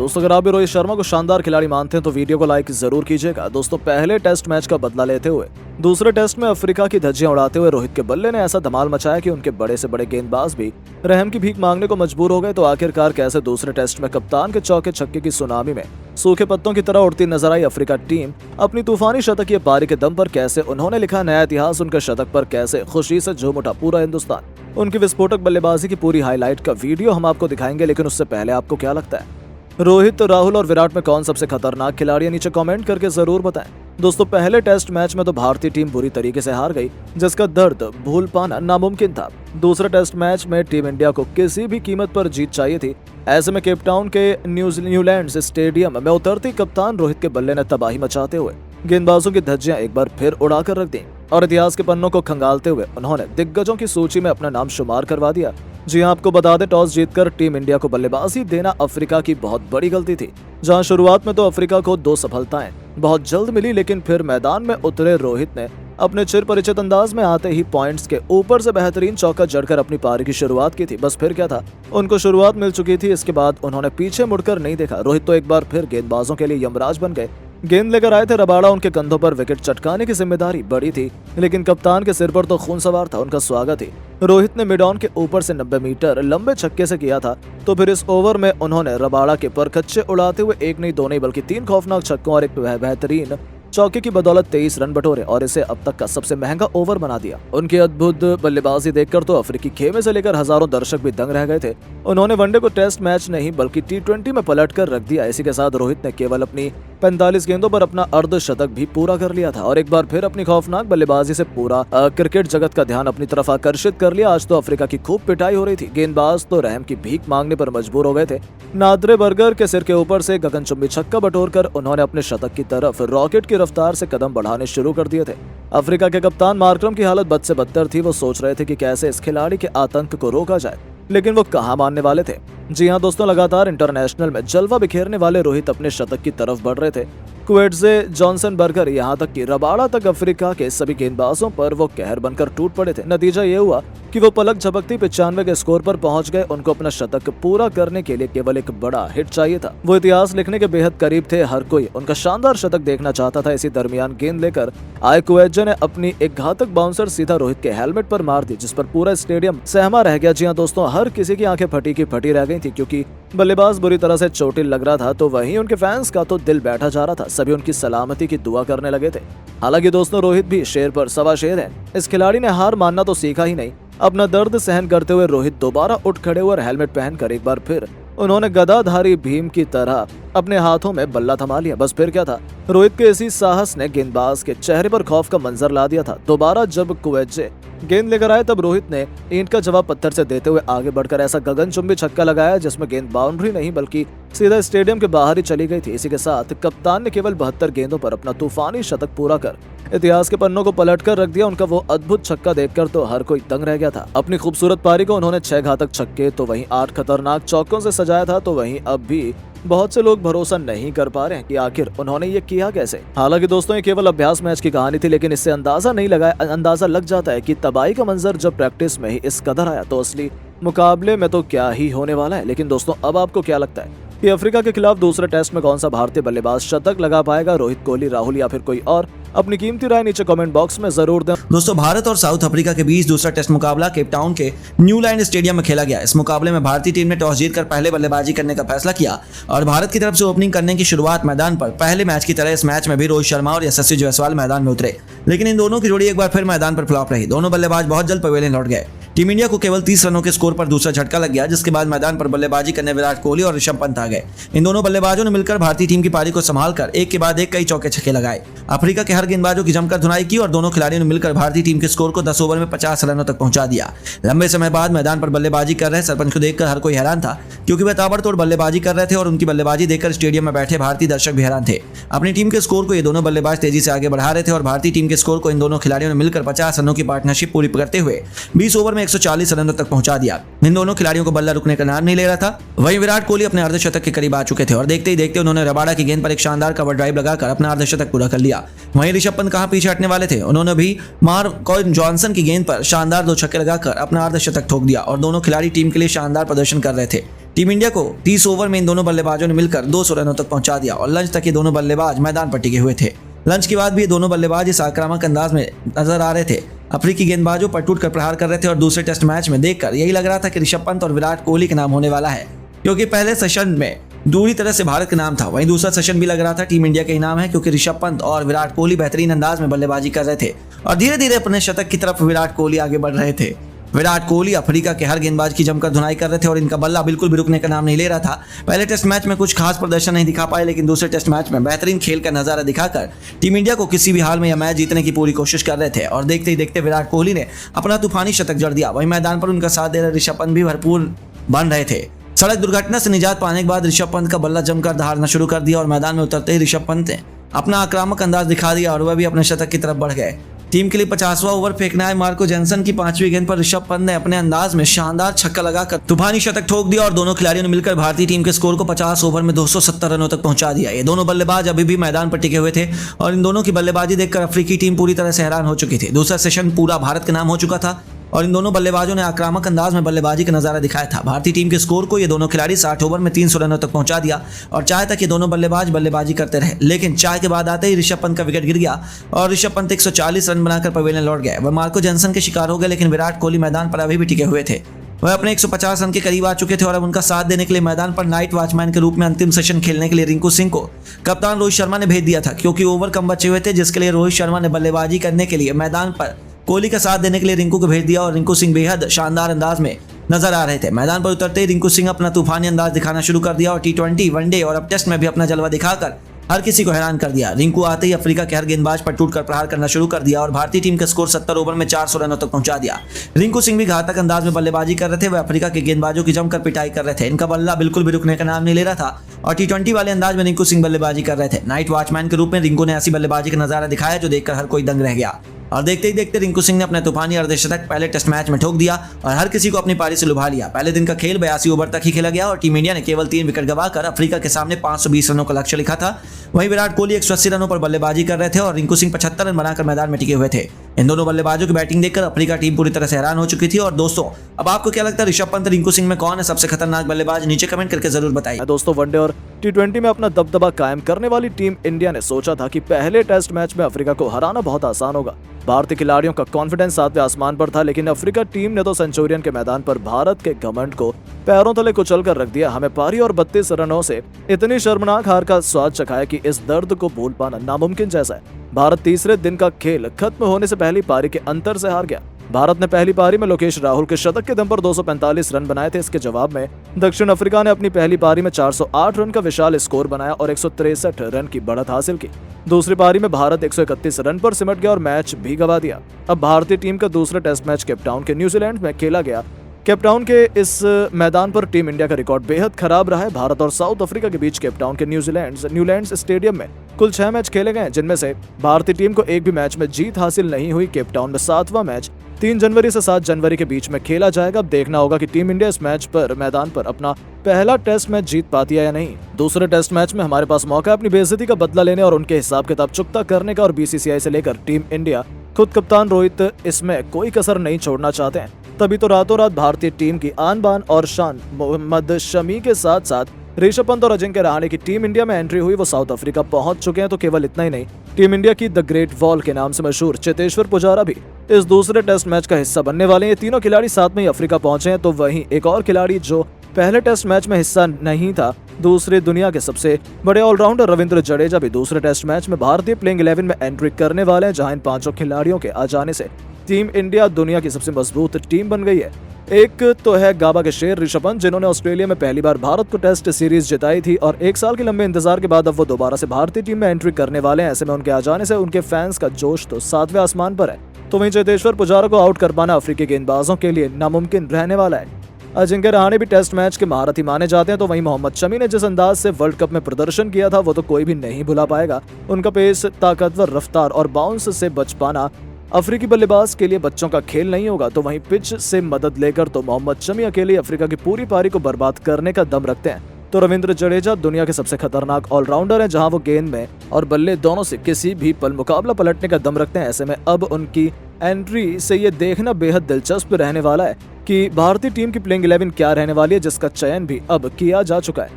दोस्तों अगर आप भी रोहित शर्मा को शानदार खिलाड़ी मानते हैं तो वीडियो को लाइक जरूर कीजिएगा। दोस्तों पहले टेस्ट मैच का बदला लेते हुए दूसरे टेस्ट में अफ्रीका की धज्जियां उड़ाते हुए रोहित के बल्ले ने ऐसा धमाल मचाया कि उनके बड़े से बड़े गेंदबाज भी रहम की भीख मांगने को मजबूर हो गए। तो आखिरकार कैसे दूसरे टेस्ट में कप्तान के चौके छक्के की सुनामी में सूखे पत्तों की तरह उड़ती नजर आई अफ्रीका टीम अपनी तूफानी शतकीय पारी के दम पर कैसे उन्होंने लिखा नया इतिहास। उनके शतक पर कैसे खुशी से झूम उठा पूरा हिंदुस्तान। उनकी विस्फोटक बल्लेबाजी की पूरी हाईलाइट का वीडियो हम आपको दिखाएंगे, लेकिन उससे पहले आपको क्या लगता है रोहित, राहुल और विराट में कौन सबसे खतरनाक खिलाड़ी है? नीचे कमेंट करके जरूर बताएं। दोस्तों पहले टेस्ट मैच में तो भारतीय टीम बुरी तरीके से हार गई, जिसका दर्द भूल पाना नामुमकिन था। दूसरे टेस्ट मैच में टीम इंडिया को किसी भी कीमत पर जीत चाहिए थी। ऐसे में केपटाउन के न्यूलैंड स्टेडियम में उतरती कप्तान रोहित के बल्ले ने तबाही मचाते हुए गेंदबाजों की धज्जियां एक बार फिर उड़ाकर रख दी और इतिहास के पन्नों को खंगालते हुए उन्होंने दिग्गजों की सूची में अपना नाम शुमार करवा दिया। जी हां, आपको बता दें टॉस जीतकर टीम इंडिया को बल्लेबाजी देना अफ्रीका की बहुत बड़ी गलती थी। जहां शुरुआत में तो अफ्रीका को 2 सफलताएं बहुत जल्द मिली, लेकिन फिर मैदान में उतरे रोहित ने अपने चिर परिचित अंदाज में आते ही पॉइंट्स के ऊपर से बेहतरीन चौका जड़कर अपनी पारी की शुरुआत की थी। बस फिर क्या था, उनको शुरुआत मिल चुकी थी। इसके बाद उन्होंने पीछे मुड़कर नहीं देखा। रोहित तो एक बार फिर गेंदबाजों के लिए यमराज बन गए। गेंद लेकर आए थे रबाड़ा, उनके कंधों पर विकेट चटकाने की जिम्मेदारी बड़ी थी, लेकिन कप्तान के सिर पर तो खून सवार था। उनका स्वागत ही रोहित ने मिड ऑन के ऊपर से 90 मीटर लंबे छक्के से किया था। तो फिर इस ओवर में उन्होंने रबाड़ा के परखच्चे उड़ाते हुए एक नहीं, दो नहीं, बल्कि 3 खौफनाक छक्कों और एक बेहतरीन चौके की बदौलत 23 रन बटोरे और इसे अब तक का सबसे महंगा ओवर बना दिया। उनकी अद्भुत बल्लेबाजी देखकर तो अफ्रीकी खेमे से लेकर हजारों दर्शक भी दंग रह गए थे। उन्होंने वनडे को टेस्ट मैच नहीं बल्कि T20 में पलट कर रख दिया। इसी के साथ रोहित ने केवल अपनी 45 गेंदों पर अपना अर्धशतक भी पूरा कर लिया था और एक बार फिर अपनी खौफनाक बल्लेबाजी से पूरा क्रिकेट जगत का ध्यान अपनी तरफ आकर्षित कर लिया। आज तो अफ्रीका की खूब पिटाई हो रही थी। गेंदबाज तो रहम की भीख मांगने पर मजबूर हो गए थे। नादरे बर्गर के सिर के ऊपर से गगनचुंबी छक्का बटोरकर उन्होंने अपने शतक की तरफ रॉकेट की रफ्तार से कदम बढ़ाने शुरू कर दिए थे। अफ्रीका के कप्तान मार्करम की हालत बद से बदतर थी। वो सोच रहे थे कि कैसे इस खिलाड़ी के आतंक को रोका जाए, लेकिन वो कहां मानने वाले थे। जी हां दोस्तों, लगातार इंटरनेशनल में जलवा बिखेरने वाले रोहित अपने शतक की तरफ बढ़ रहे थे। क्वेट्जे, जॉनसन, बर्गर, यहाँ तक कि रबाड़ा तक अफ्रीका के सभी गेंदबाजों पर वो कहर बनकर टूट पड़े थे। नतीजा ये हुआ कि वो पलक झपकती 95 के स्कोर पर पहुंच गए। उनको अपना शतक पूरा करने के लिए केवल एक बड़ा हिट चाहिए था। वो इतिहास लिखने के बेहद करीब थे। हर कोई उनका शानदार शतक देखना चाहता था। इसी दरमियान गेंद लेकर आए क्वेट्जे ने अपनी एक घातक बाउंसर सीधा रोहित के हेलमेट पर मार दी, जिस पर पूरा स्टेडियम सहमा रह गया। जी हाँ दोस्तों, हर किसी की आंखें फटी की फटी रह गई थी, क्योंकि बल्लेबाज बुरी तरह से चोटिल लग रहा था। तो वहीं उनके फैंस का तो दिल बैठा जा रहा था। सभी उनकी सलामती की दुआ करने लगे थे। हालांकि दोस्तों रोहित भी शेर पर सवा शेर है। इस खिलाड़ी ने हार मानना तो सीखा ही नहीं। अपना दर्द सहन करते हुए रोहित दोबारा उठ खड़े हुए और हेलमेट पहनकर एक बार फिर उन्होंने गदाधारी भीम की तरह अपने हाथों में बल्ला थमा लिया। बस फिर क्या था, रोहित के इसी साहस ने गेंदबाज के चेहरे पर खौफ का मंजर ला दिया था। दोबारा जब क्वेट्जे गेंद लेकर आए तब रोहित ने ईंट का जवाब पत्थर से देते हुए आगे बढ़कर ऐसा गगनचुंबी छक्का लगाया जिसमें गेंद बाउंड्री नहीं बल्कि सीधा स्टेडियम के बाहर ही चली गई थी। इसी के साथ कप्तान ने केवल 72 गेंदों पर अपना तूफानी शतक पूरा कर इतिहास के पन्नों को पलट कर रख दिया। उनका वो अद्भुत छक्का देखकर तो हर कोई दंग रह गया था। अपनी खूबसूरत पारी को उन्होंने 6 घातक छक्के तो वहीं 8 खतरनाक चौकों से सजाया था। तो वहीं अब भी बहुत से लोग भरोसा नहीं कर पा रहे हैं कि आखिर उन्होंने ये किया कैसे। हालांकि दोस्तों ये केवल अभ्यास मैच की कहानी थी, लेकिन इससे अंदाजा लग जाता है कि तबाही का मंजर जब प्रैक्टिस में ही इस कदर आया तो असली मुकाबले में तो क्या ही होने वाला है। लेकिन दोस्तों अब आपको क्या लगता है कि अफ्रीका के खिलाफ दूसरे टेस्ट में कौन सा भारतीय बल्लेबाज शतक लगा पाएगा? रोहित, कोहली, राहुल या फिर कोई और? अपनी कीमती राय नीचे कमेंट बॉक्स में जरूर दें। दोस्तों भारत और साउथ अफ्रीका के बीच दूसरा टेस्ट मुकाबला केपटाउन के न्यूलैंड स्टेडियम में खेला गया। इस मुकाबले में भारतीय टीम ने टॉस जीतकर पहले बल्लेबाजी करने का फैसला किया और भारत की तरफ से ओपनिंग करने की शुरुआत मैदान पर पहले मैच की तरह इस मैच में भी रोहित शर्मा और यशस्वी जायसवाल मैदान में उतरे, लेकिन इन दोनों की जोड़ी एक बार फिर मैदान पर फ्लॉप रही। दोनों बल्लेबाज बहुत जल्द पवेलियन लौट गए। टीम इंडिया को केवल 30 रनों के स्कोर पर दूसरा झटका लग गया, जिसके बाद मैदान पर बल्लेबाजी करने विराट कोहली और ऋषभ पंत आ गए। इन दोनों बल्लेबाजों ने मिलकर भारतीय टीम की पारी को संभालकर एक के बाद एक कई चौके छक्के लगाए। अफ्रीका के हर गेंदबाजों की जमकर धुनाई की और दोनों खिलाड़ियों ने मिलकर भारतीय टीम के स्कोर को 10 ओवर में 50 रनों तक पहुंचा दिया। लंबे समय बाद मैदान पर बल्लेबाजी कर रहे सरपंच को देखकर हर कोई हैरान था, क्योंकि वे ताबड़तोड़ बल्लेबाजी कर रहे थे और उनकी बल्लेबाजी देखकर स्टेडियम में बैठे भारतीय दर्शक भी हैरान थे। अपनी टीम के स्कोर को ये दोनों बल्लेबाज तेजी से आगे बढ़ा रहे थे और भारतीय टीम के स्कोर को इन दोनों खिलाड़ियों ने मिलकर 50 रनों की पार्टनरशिप पूरी करते हुए 20 ओवर में 140 रनों तक पहुंचा दिया। इन दोनों खिलाड़ियों को बल्ला रुकने का नाम नहीं ले रहा था। वहीं विराट कोहली अपने अर्धशतक के करीब आ चुके थे और देखते ही देखते उन्होंने रबाडा की गेंद पर एक शानदार कवर ड्राइव लगाकर अपना अर्धशतक पूरा कर लिया। वहीं ऋषभ पंत कहां पीछे हटने वाले थे, उन्होंने भी मार्क जॉनसन की गेंद पर शानदार 2 छक्के लगाकर अपना अर्धशतक ठोक दिया और दोनों खिलाड़ी टीम के लिए शानदार प्रदर्शन कर रहे थे। टीम इंडिया को 30 ओवर में इन दोनों बल्लेबाजों ने मिलकर 200 रनों तक पहुंचा दिया और लंच तक ये दोनों बल्लेबाज मैदान पर टिके हुए थे। लंच के बाद भी ये दोनों बल्लेबाज इस आक्रामक अंदाज में नजर आ रहे थे। अफ्रीकी गेंदबाजों पर टूट कर प्रहार कर रहे थे और दूसरे टेस्ट मैच में देखकर यही लग रहा था कि ऋषभ पंत और विराट कोहली का नाम होने वाला है, क्योंकि पहले सेशन में दूरी तरह से भारत का नाम था। वहीं दूसरा सेशन भी लग रहा था टीम इंडिया का ही नाम है, क्योंकि ऋषभ पंत और विराट कोहली बेहतरीन अंदाज में बल्लेबाजी कर रहे थे और धीरे धीरे अपने शतक की तरफ विराट कोहली आगे बढ़ रहे थे। विराट कोहली अफ्रीका के हर गेंदबाज की जमकर धुनाई कर रहे थे और इनका बल्ला बिल्कुल भी रुकने का नाम नहीं ले रहा था। पहले टेस्ट मैच में कुछ खास प्रदर्शन नहीं दिखा पाए, लेकिन दूसरे टेस्ट मैच में बेहतरीन खेल का नजारा दिखाकर टीम इंडिया को किसी भी हाल में यह मैच जीतने की पूरी कोशिश कर रहे थे और देखते ही देखते विराट कोहली ने अपना तूफानी शतक जड़ दिया। वहीं मैदान पर उनका साथ दे रहे ऋषभ पंत भी भरपूर बन रहे थे। सड़क दुर्घटना से निजात पाने के बाद ऋषभ पंत का बल्ला जमकर दहाड़ना शुरू कर दिया और मैदान में उतरते ही ऋषभ पंत ने अपना आक्रामक अंदाज दिखा दिया और वह भी अपने शतक की तरफ बढ़ गए। टीम के लिए 50वां ओवर फेंकना है। मार्को जॉनसन की 5वीं गेंद पर ऋषभ पंत ने अपने अंदाज में शानदार छक्का लगाकर तूफानी शतक ठोक दिया और दोनों खिलाड़ियों ने मिलकर भारतीय टीम के स्कोर को 50 ओवर में 270 रनों तक पहुंचा दिया। ये दोनों बल्लेबाज अभी भी मैदान पर टिके हुए थे और इन दोनों की बल्लेबाजी देखकर अफ्रीकी टीम पूरी तरह से हैरान हो चुकी थी। दूसरा सेशन पूरा भारत के नाम हो चुका था और इन दोनों बल्लेबाजों ने आक्रामक अंदाज में बल्लेबाजी का नजारा दिखाया था। भारतीय टीम के स्कोर को ये दोनों खिलाड़ी 60 ओवर में 300 रनों तक पहुंचा दिया और चाय तक ये दोनों बल्लेबाज बल्लेबाजी करते रहे, लेकिन चाय के बाद आते ही ऋषभ पंत का विकेट गिर गया और ऋषभ पंत 140 रन बनाकर पवेलियन लौट गए। वह मार्को जॉनसन के शिकार हो गए, लेकिन विराट कोहली मैदान पर अभी भी टिके हुए थे। वह अपने 150 रन के करीब आ चुके थे और अब उनका साथ देने के लिए मैदान पर नाइट वॉचमैन के रूप में अंतिम सेशन खेलने के लिए रिंकू सिंह को कप्तान रोहित शर्मा ने भेज दिया था, क्योंकि ओवर कम बचे हुए थे, जिसके लिए रोहित शर्मा ने बल्लेबाजी करने के लिए मैदान पर कोहली का साथ देने के लिए रिंकू को भेज दिया और रिंकू सिंह बेहद शानदार अंदाज में नजर आ रहे थे। मैदान पर उतरते ही रिंकू सिंह अपना तूफानी अंदाज दिखाना शुरू कर दिया और T20, वनडे और अब टेस्ट में भी अपना जलवा दिखाकर हर किसी को हैरान कर दिया। रिंकू आते ही अफ्रीका के हर गेंदबाज पर टूटकर प्रहार करना शुरू कर दिया और भारतीय टीम का स्कोर 70 ओवर में 400 रनों तक पहुंचा दिया। रिंकू सिंह भी घातक अंदाज में बल्लेबाजी कर रहे थे। वह अफ्रीका के गेंदबाजों की जमकर पिटाई कर रहे थे। इनका बल्ला बिल्कुल भी रुकने का नाम नहीं ले रहा था और T20 वाले अंदाज में रिंकू सिंह बल्लेबाजी कर रहे थे। नाइट वॉचमैन के रूप में रिंकू ने ऐसी बल्लेबाजी का नजारा दिखाया जो देखकर हर कोई दंग रह गया और देखते ही देखते रिंकू सिंह ने अपने तूफानी अर्धशतक पहले टेस्ट मैच में ठोक दिया और हर किसी को अपनी पारी से लुभा लिया। पहले दिन का खेल 82 ओवर तक ही खेला गया और टीम इंडिया ने केवल 3 विकेट गंवाकर अफ्रीका के सामने 520 रनों का लक्ष्य लिखा था। वहीं विराट कोहली 180 रनों पर बल्लेबाजी कर रहे थे और रिंकू सिंह 75 रन बनाकर मैदान में टिके हुए थे। इन दोनों बल्लेबाजों की बैटिंग देखकर अफ्रीका टीम पूरी तरह से हैरान हो चुकी थी। और दोस्तों, अब आपको क्या लगता है, ऋषभ पंत, रिंकू सिंह में कौन है सबसे खतरनाक बल्लेबाज? नीचे कमेंट करके जरूर बताइए। दोस्तों, वनडे और T20 में अपना दबदबा कायम करने वाली टीम इंडिया ने सोचा था कि पहले टेस्ट मैच में अफ्रीका को हराना बहुत आसान होगा। भारतीय खिलाड़ियों का कॉन्फिडेंस 7वें आसमान पर था, लेकिन अफ्रीका टीम ने तो सेंचुरियन के मैदान पर भारत के घमंड को पैरों तले कुचल कर रख दिया। हमें पारी और 32 रनों से इतनी शर्मनाक हार का स्वाद चखाया कि इस दर्द को भूल पाना नामुमकिन जैसा है। भारत तीसरे दिन का खेल खत्म होने से पहली पारी के अंतर से हार गया। भारत ने पहली पारी में लोकेश राहुल के शतक के दम पर 245 रन बनाए थे। इसके जवाब में दक्षिण अफ्रीका ने अपनी पहली पारी में 408 रन का विशाल स्कोर बनाया और 163 रन की बढ़त हासिल की। दूसरी पारी में भारत 131 रन पर सिमट गया और मैच भी गंवा दिया। अब भारतीय टीम का दूसरा टेस्ट मैच केपटाउन के न्यूजीलैंड में खेला गया। केपटाउन के इस मैदान पर टीम इंडिया का रिकॉर्ड बेहद खराब रहा है। भारत और साउथ अफ्रीका के बीच केपटाउन के न्यूलैंड्स स्टेडियम में कुल 6 मैच खेले गए, जिनमें से भारतीय टीम को एक भी मैच में जीत हासिल नहीं हुई। केपटाउन में 7वां मैच 3 जनवरी से 7 जनवरी के बीच में खेला जाएगा। अब देखना होगा कि टीम इंडिया इस मैच पर मैदान पर अपना पहला टेस्ट मैच जीत पाती है या नहीं। दूसरे टेस्ट मैच में हमारे पास मौका है अपनी बेइज्जती का बदला लेने और उनके हिसाब किताब चुकता करने का, और BCCI से लेकर टीम इंडिया खुद कप्तान रोहित इसमें कोई कसर नहीं छोड़ना चाहते हैं। तभी तो रातों रात भारतीय टीम की आन बान और शान मोहम्मद शमी के साथ साथ ऋषभ पंत और अजिंक्य रहाणे की टीम इंडिया में एंट्री हुई। वो साउथ अफ्रीका पहुंच चुके हैं। तो केवल इतना ही नहीं, टीम इंडिया की द ग्रेट वॉल के नाम से मशहूर चेतेश्वर पुजारा भी इस दूसरे टेस्ट मैच का हिस्सा बनने वाले हैं। ये तीनों खिलाड़ी साथ में ही अफ्रीका पहुंचे हैं। तो वहीं एक और खिलाड़ी जो पहले टेस्ट मैच में हिस्सा नहीं था, दूसरे दुनिया के सबसे बड़े ऑलराउंडर रविंद्र जडेजा भी दूसरे टेस्ट मैच में भारतीय प्लेइंग 11 में एंट्री करने वाले हैं, जहां इन 5 खिलाड़ियों के आ जाने से टीम इंडिया दुनिया की सबसे मजबूत टीम बन गई है। एक तो है गाबा के शेर ऋषभ पंत, जिन्होंने ऑस्ट्रेलिया में पहली बार भारत को टेस्ट सीरीज जिताई थी और 1 साल के लंबे इंतजार के बाद अब वो दोबारा से भारतीय टीम में एंट्री करने वाले हैं। ऐसे में उनके आ जाने से उनके फैंस का जोश तो 7वें आसमान पर है। तो वहीं चेतेश्वर पुजारा को आउट कर पाना अफ्रीकी गेंदबाजों के लिए नामुमकिन रहने वाला है। अजिंक्य रहाणे भी टेस्ट मैच के महारथी माने जाते हैं। तो वहीं मोहम्मद शमी ने जिस अंदाज से वर्ल्ड कप में प्रदर्शन किया था वो तो कोई भी नहीं भुला पाएगा। उनका पेस, ताकतवर रफ्तार और बाउंस से बच पाना अफ्रीकी बल्लेबाज के लिए बच्चों का खेल नहीं होगा, तो वहीं पिच से मदद लेकर तो मोहम्मद शमी अकेले अफ्रीका की पूरी पारी को बर्बाद करने का दम रखते हैं। तो रविंद्र जडेजा दुनिया के सबसे खतरनाक ऑलराउंडर हैं, जहां वो गेंद में और बल्ले दोनों से किसी भी पल मुकाबला पलटने का दम रखते हैं। ऐसे में अब उनकी एंट्री से ये देखना बेहद दिलचस्प रहने वाला है कि भारतीय टीम की प्लेइंग 11 क्या रहने वाली है, जिसका चयन भी अब किया जा चुका है।